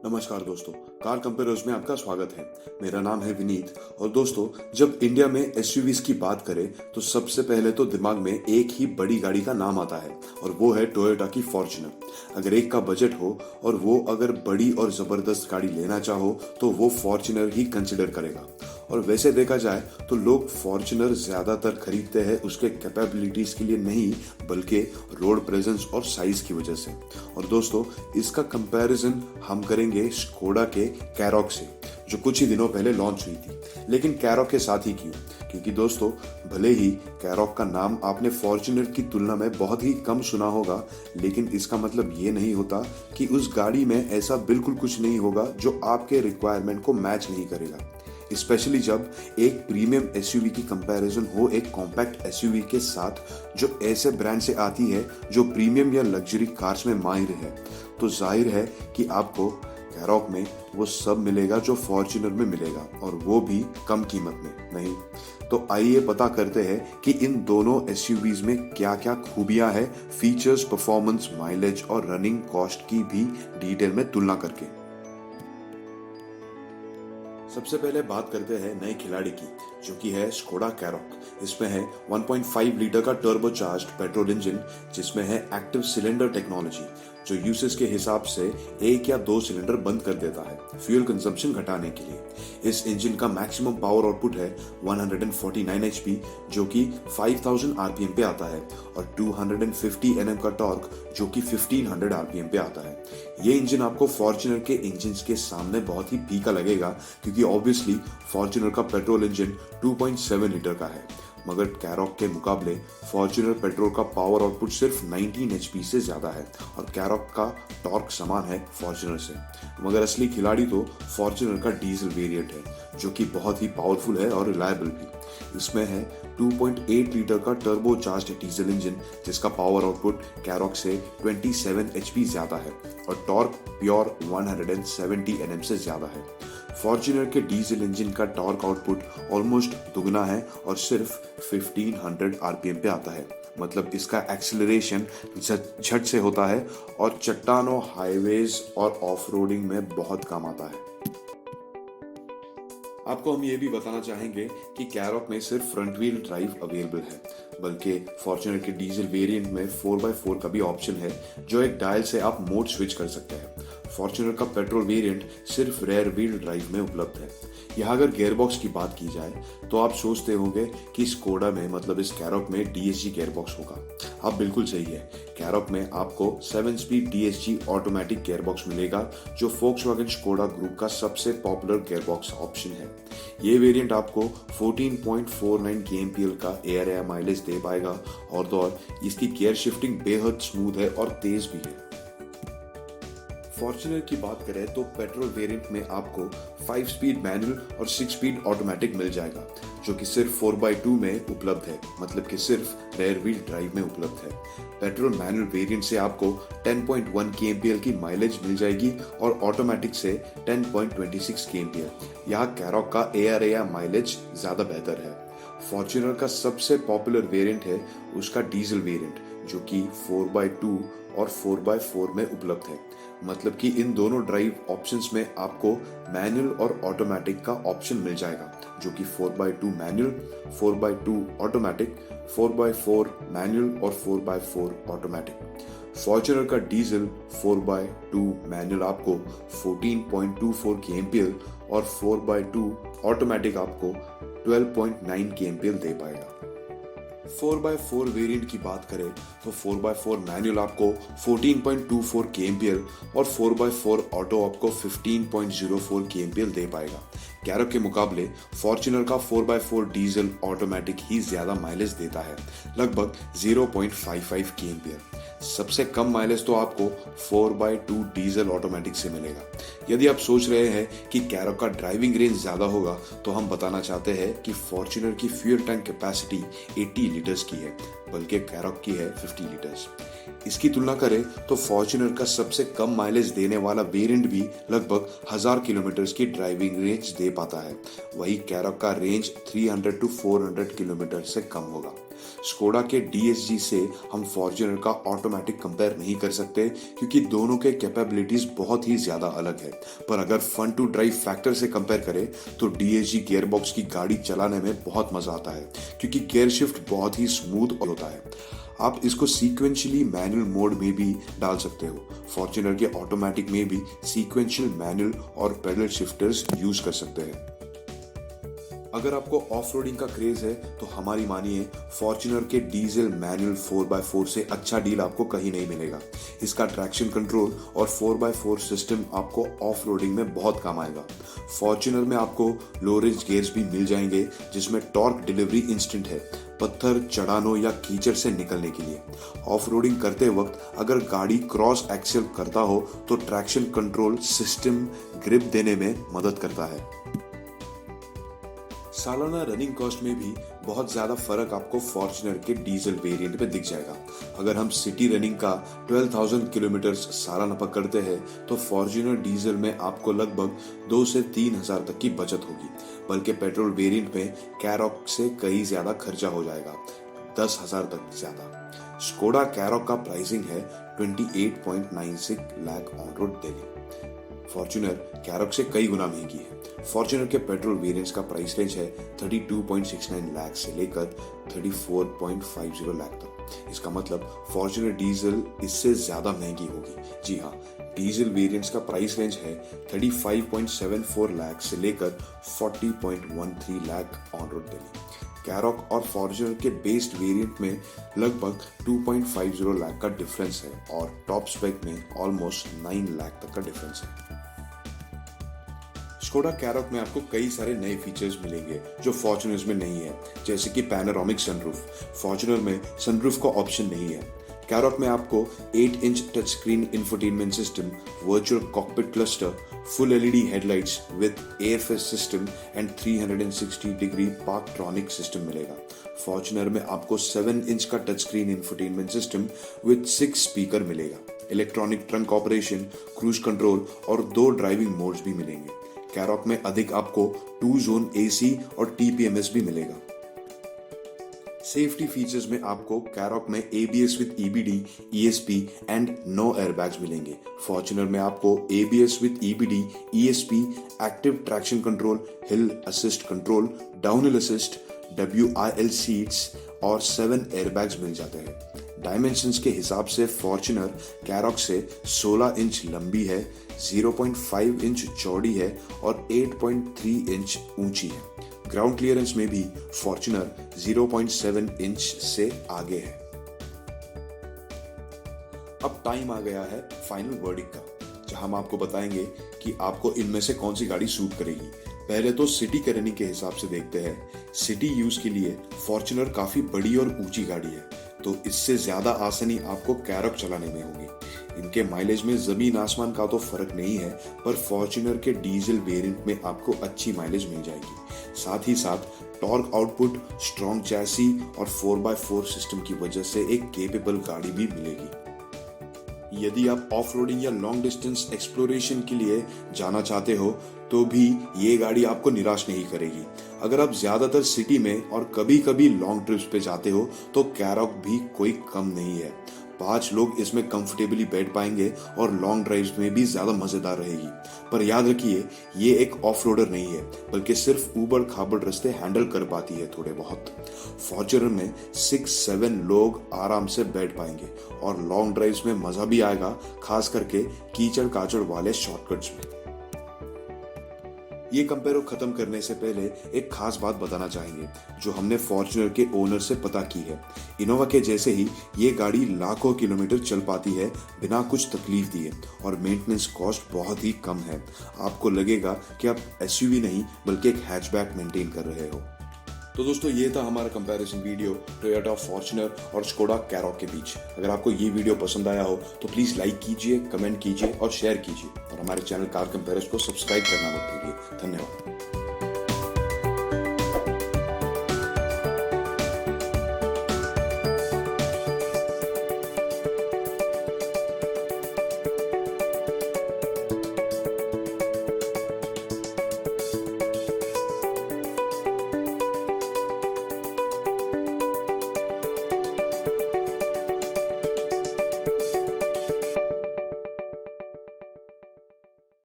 नमस्कार दोस्तों, car compares में आपका स्वागत है। मेरा नाम है विनीत और दोस्तों, जब इंडिया में एसयूवीज की बात करें तो सबसे पहले तो दिमाग में एक ही बड़ी गाड़ी का नाम आता है और वो है टोयोटा की फॉर्च्यूनर। अगर एक का बजट हो और वो अगर बड़ी और जबरदस्त गाड़ी लेना चाहो तो वो फॉर्च्यूनर ही कंसिडर करेगा। और वैसे देखा जाए तो लोग फॉर्च्यूनर ज्यादातर खरीदते हैं उसके कैपेबिलिटीज के लिए नहीं, बल्कि रोड प्रेजेंस और साइज की वजह से। और दोस्तों, इसका कंपैरिजन हम करेंगे स्कोडा के कैरॉक से, जो कुछ ही दिनों पहले लॉन्च हुई थी। लेकिन कैरॉक के साथ ही क्यों? क्योंकि दोस्तों, भले ही कैरॉक का नाम आपने फॉर्च्यूनर की तुलना में बहुत ही कम सुना होगा, लेकिन इसका मतलब ये नहीं होता कि उस गाड़ी में ऐसा बिल्कुल कुछ नहीं होगा जो आपके रिक्वायरमेंट को मैच नहीं करेगा। स्पेशली जब एक प्रीमियम एसयूवी की कंपैरिजन हो एक कॉम्पैक्ट एसयूवी के साथ, जो ऐसे ब्रांड से आती है जो प्रीमियम या लग्जरी कार्स में माहिर है, तो जाहिर है कि आपको कैरॉक में वो सब मिलेगा जो फॉर्च्यूनर में मिलेगा, और वो भी कम कीमत में नहीं। तो आइए पता करते हैं कि इन दोनों एसयूवीज में क्या क्या खूबियां हैं, फीचर्स, परफॉर्मेंस, माइलेज और रनिंग कॉस्ट की भी डिटेल में तुलना करके। सबसे पहले बात करते हैं नए खिलाड़ी की, जो कि है स्कोडा कैरॉक। इसमें है 1.5 लीटर का टर्बोचार्ज्ड पेट्रोल इंजन, जिसमें है एक्टिव सिलेंडर टेक्नोलॉजी, जो यूसेज के हिसाब से एक या दो सिलेंडर बंद कर देता है फ्यूल कंजम्पशन घटाने के लिए। इस इंजन का मैक्सिमम पावर आउटपुट है 149 एचपी, जो कि 5000 आरपीएम पे आता है, और 250 एनएम का टॉर्क, जो कि 1500 आरपीएम पे आता है। ये इंजन आपको फॉर्च्यूनर के इंजन के सामने बहुत ही फीका लगेगा, क्योंकि ऑब्वियसली फॉर्च्यूनर का पेट्रोल इंजन 2.7 लीटर का है, मगर कैरॉक के मुकाबले फॉर्च्यूनर पेट्रोल का पावर आउटपुट सिर्फ 19 एचपी से ज्यादा है, और कैरॉक का टॉर्क समान है फॉर्च्यूनर से। मगर असली खिलाड़ी तो फॉर्च्यूनर का डीजल वेरिएंट है, जो कि बहुत ही पावरफुल है और रिलायबल भी। इसमें है 2.8 लीटर का टर्बोचार्ज्ड डीजल इंजन, जिसका पावर आउटपुट कैरॉक से 27 एचपी ज्यादा है, और टॉर्क प्योर 170 एनएम से ज्यादा है। फॉर्च्यूनर के डीजल इंजन का टॉर्क आउटपुट ऑलमोस्ट दुगना है और सिर्फ 1500 आरपीएम पे आता है। मतलब इसका एक्सेलरेशन झट से होता है और चट्टानों, हाईवेज और ऑफ रोडिंग में बहुत काम आता है। आपको हम ये भी बताना चाहेंगे कि कैरॉक में सिर्फ फ्रंट व्हील ड्राइव अवेलेबल है, बल्कि फॉर्च्यूनर के डीजल वेरिएंट में 4x4 का भी ऑप्शन है, जो एक डायल से आप मोड स्विच कर सकते हैं। फॉर्च्यूनर का पेट्रोल वेरिएंट सिर्फ रेयर व्हील ड्राइव में उपलब्ध है। यहाँ अगर गियरबॉक्स की बात की जाए तो आप सोचते होंगे कि स्कोडा में, मतलब इस कैरॉक में डीएसजी गियरबॉक्स होगा। आप बिल्कुल सही है। कैरॉक में आपको 7 स्पीड डीएसजी ऑटोमेटिक गियरबॉक्स मिलेगा, जो फोक्सवैगन स्कोडा ग्रुप का सबसे पॉपुलर गियरबॉक्स ऑप्शन है। ये वेरिएंट आपको 14.49 kmpl का एयर माइलेज दे पाएगा, और इसकी गियर शिफ्टिंग बेहद स्मूथ है और तेज भी है। फॉर्च्यूनर की बात करें तो पेट्रोल वेरिएंट में आपको 5 स्पीड मैनुअल और 6 स्पीड ऑटोमेटिक मिल जाएगा, जो कि सिर्फ 4x2 में उपलब्ध है, मतलब कि सिर्फ रेयर व्हील ड्राइव में उपलब्ध है। पेट्रोल मैनुअल वेरिएंट से आपको 10.1 kmpl की माइलेज मिल जाएगी और ऑटोमेटिक से 10.26 kmpl। यहाँ कैरॉक का ARAI माइलेज ज्यादा बेहतर है। फॉर्च्यूनर का सबसे पॉपुलर वेरिएंट है उसका डीजल वेरिएंट, जो कि 4x2 और 4x4 में उपलब्ध है। मतलब कि इन दोनों ड्राइव ऑप्शंस में आपको मैनुअल और ऑटोमेटिक का ऑप्शन मिल जाएगा, जो कि 4x2 manual, 4x2 automatic, 4x4 manual और 4x4 ऑटोमेटिक। फॉर्च्यूनर का डीजल 4x2 मैनुअल आपको 14.24 kmpl और 4x2 ऑटोमेटिक आपको 12.9 kmpl दे पाएगा। 4x4 वेरिएंट की बात करें तो 4x4 मैनुअल आपको 14.24 kmpl और 4x4 ऑटो आपको 15.04 kmpl दे पाएगा। कैरॉक के मुकाबले फॉर्च्यूनर का 4x4 डीजल ऑटोमेटिक ही ज्यादा माइलेज देता है, लगभग 0.55 kmpl। सबसे कम माइलेज तो आपको 4x2 डीजल ऑटोमेटिक से मिलेगा। यदि आप सोच रहे हैं कि कैरॉक का ड्राइविंग रेंज ज्यादा होगा, तो हम बताना चाहते हैं कि फॉर्च्यूनर की फ्यूल टैंक कैपेसिटी 80 लीटर्स की है, बल्कि कैरॉक की है 50 लीटर्स। इसकी तुलना करें तो फॉर्च्यूनर का सबसे कम माइलेज देने वाला वेरिएंट भी लगभग 1000 किलोमीटर की ड्राइविंग रेंज दे पाता है। वही कैरॉक का रेंज 300 to 400 किलोमीटर से कम होगा। स्कोडा के DSG से हम फॉर्च्यूनर का ऑटोमेटिक कंपेयर नहीं कर सकते क्योंकि दोनों के कैपेबिलिटीज बहुत ही ज्यादा अलग है। पर अगर फन टू ड्राइव फैक्टर से कंपेयर करें तो DSG गियरबॉक्स की गाड़ी चलाने में बहुत मजा आता है क्योंकि गियर शिफ्ट बहुत ही स्मूथ होता है। आप इसको सीक्वेंशियली मैनुअल मोड में भी डाल सकते हो। फॉर्च्यूनर के ऑटोमेटिक में भी सीक्वेंशियल मैनुअल और पैडल शिफ्टर्स यूज कर सकते हैं। अगर आपको ऑफ रोडिंग का क्रेज है तो हमारी मानिए, फॉर्च्यूनर के डीजल मैनुअल 4x4 से अच्छा डील आपको कहीं नहीं मिलेगा। इसका ट्रैक्शन कंट्रोल और 4x4 सिस्टम आपको ऑफ रोडिंग में बहुत काम आएगा। फॉर्च्यूनर में आपको लो रेंज गियर्स भी मिल जाएंगे जिसमें टॉर्क डिलीवरी इंस्टेंट है, पत्थर, चढ़ानों या कीचड़ से निकलने के लिए। ऑफ रोडिंग करते वक्त अगर गाड़ी क्रॉस एक्सेल करता हो तो ट्रैक्शन कंट्रोल सिस्टम ग्रिप देने में मदद करता है। सालाना रनिंग कॉस्ट में भी बहुत ज्यादा फर्क आपको फॉर्च्यूनर के डीजल वेरिएंट में दिख जाएगा। अगर हम सिटी रनिंग का 12,000 किलोमीटर सालाना पकड़ते हैं तो फॉर्च्यूनर डीजल में आपको लगभग 2 से 3,000 तक की बचत होगी, बल्कि पेट्रोल वेरिएंट में कैरॉक से कहीं ज्यादा खर्चा हो जाएगा, 10,000 तक ज्यादा। स्कोडा कैरॉक का प्राइसिंग है 28.96 lakh on road Delhi. Fortuner Karoq से कई गुना महंगी है। फॉर्च्यूनर के पेट्रोल वेरिएंट्स का प्राइस रेंज है 32.69 लाख से लेकर 34.50 लाख तक। इसका मतलब फॉर्च्यूनर डीजल इससे ज्यादा महंगी होगी। जी हाँ, डीजल वेरिएंट्स का प्राइस रेंज है 35.74 लाख से लेकर 40.13 लाख ऑन रोड दिल्ली। कैरॉक और फॉर्च्यूनर के बेस्ड वेरिएंट में लगभग 2.50 लाख का डिफरेंस है और टॉप स्पेक में ऑलमोस्ट 9 लाख तक का डिफरेंस है। स्कोडा कैरॉक में आपको कई सारे नए फीचर्स मिलेंगे जो फॉर्च्यूनर में नहीं है, जैसे कि पैनोरामिक सनरूफ। फॉर्च्यूनर में सनरूफ का ऑप्शन नहीं है। कैरॉक में आपको 8 inch touch screen infotainment system, virtual cockpit cluster, full LED headlights with AFS system and 360 degree Parktronic system मिलेगा। फॉर्च्यूनर में आपको 7 इंच का touch screen infotainment system with 6 speaker मिलेगा। Electronic trunk operation, cruise control और 2 driving modes भी मिलेंगे। कैरॉक में अधिक आपको 2 जोन AC और TPMS भी मिलेगा। सेफ्टी फीचर्स में आपको कैरॉक में ABS with EBD, ESP and no airbags मिलेंगे। फॉर्च्यूनर में आपको ABS with EBD, ESP, active traction control, hill assist control, downhill assist, WIL seats और 7 एयरबैग्स मिल जाते हैं। डायमेंशंस के हिसाब से फॉर्च्यूनर कैरॉक से 16 इंच लंबी है, 0.5 इंच चौड़ी है और 8.3 इंच ऊंची है। ग्राउंड क्लियरेंस में भी फॉर्च्यूनर 0.7 इंच से आगे है। अब टाइम आ गया है फाइनल वर्डिक्ट का, जहां हम आपको बताएंगे कि आपको इनमें से कौन सी गाड़ी सूट करेगी। पहले तो सिटी के रनिंग के हिसाब से देखते हैं। सिटी यूज के लिए फॉर्च्यूनर काफी बड़ी और ऊंची गाड़ी है, तो इससे ज्यादा आसानी आपको कैरॉक चलाने में होगी। इनके माइलेज में जमीन आसमान का तो फर्क नहीं है, पर फॉर्च्यूनर के डीजल वेरिएंट में आपको अच्छी माइलेज मिल जाएगी। साथ ही साथ टॉर्क आउटपुट, स्ट्रॉन्ग चैसी और 4x4 सिस्टम की वजह से एक केपेबल गाड़ी भी मिलेगी। यदि आप ऑफ रोडिंग या लॉन्ग डिस्टेंस एक्सप्लोरेशन के लिए जाना चाहते हो तो भी ये गाड़ी आपको निराश नहीं करेगी। अगर आप ज्यादातर सिटी में और कभी कभी लॉन्ग ट्रिप्स पे जाते हो तो कैरॉक भी कोई कम नहीं है। 5 लोग इसमें कंफर्टेबली बैठ पाएंगे और लॉन्ग ड्राइव्स में भी ज्यादा मजेदार रहेगी। पर याद रखिए, ये एक ऑफ रोडर नहीं है, बल्कि सिर्फ ऊबड़ खाबड़ रास्ते हैंडल कर पाती है थोड़े बहुत। फॉर्च्यूनर में 6-7 लोग आराम से बैठ पाएंगे और लॉन्ग ड्राइव्स में मजा भी आएगा, खास करके कीचड़ काचड़ वाले शॉर्टकट्स में। ये कंपेयर खत्म करने से पहले एक खास बात बताना चाहेंगे जो हमने फॉर्च्यूनर के ओनर से पता की है। इनोवा के जैसे ही ये गाड़ी लाखों किलोमीटर चल पाती है बिना कुछ तकलीफ दिए और मेंटेनेंस कॉस्ट बहुत ही कम है। आपको लगेगा कि आप SUV नहीं बल्कि एक हैचबैक मेंटेन कर रहे हो। तो दोस्तों, ये था हमारा कंपैरिजन वीडियो टोयोटा फॉर्च्यूनर और स्कोडा कैरॉक के बीच। अगर आपको ये वीडियो पसंद आया हो तो प्लीज लाइक कीजिए, कमेंट कीजिए और शेयर कीजिए और हमारे चैनल कार कंपैरिजन को सब्सक्राइब करना मत भूलिए। धन्यवाद।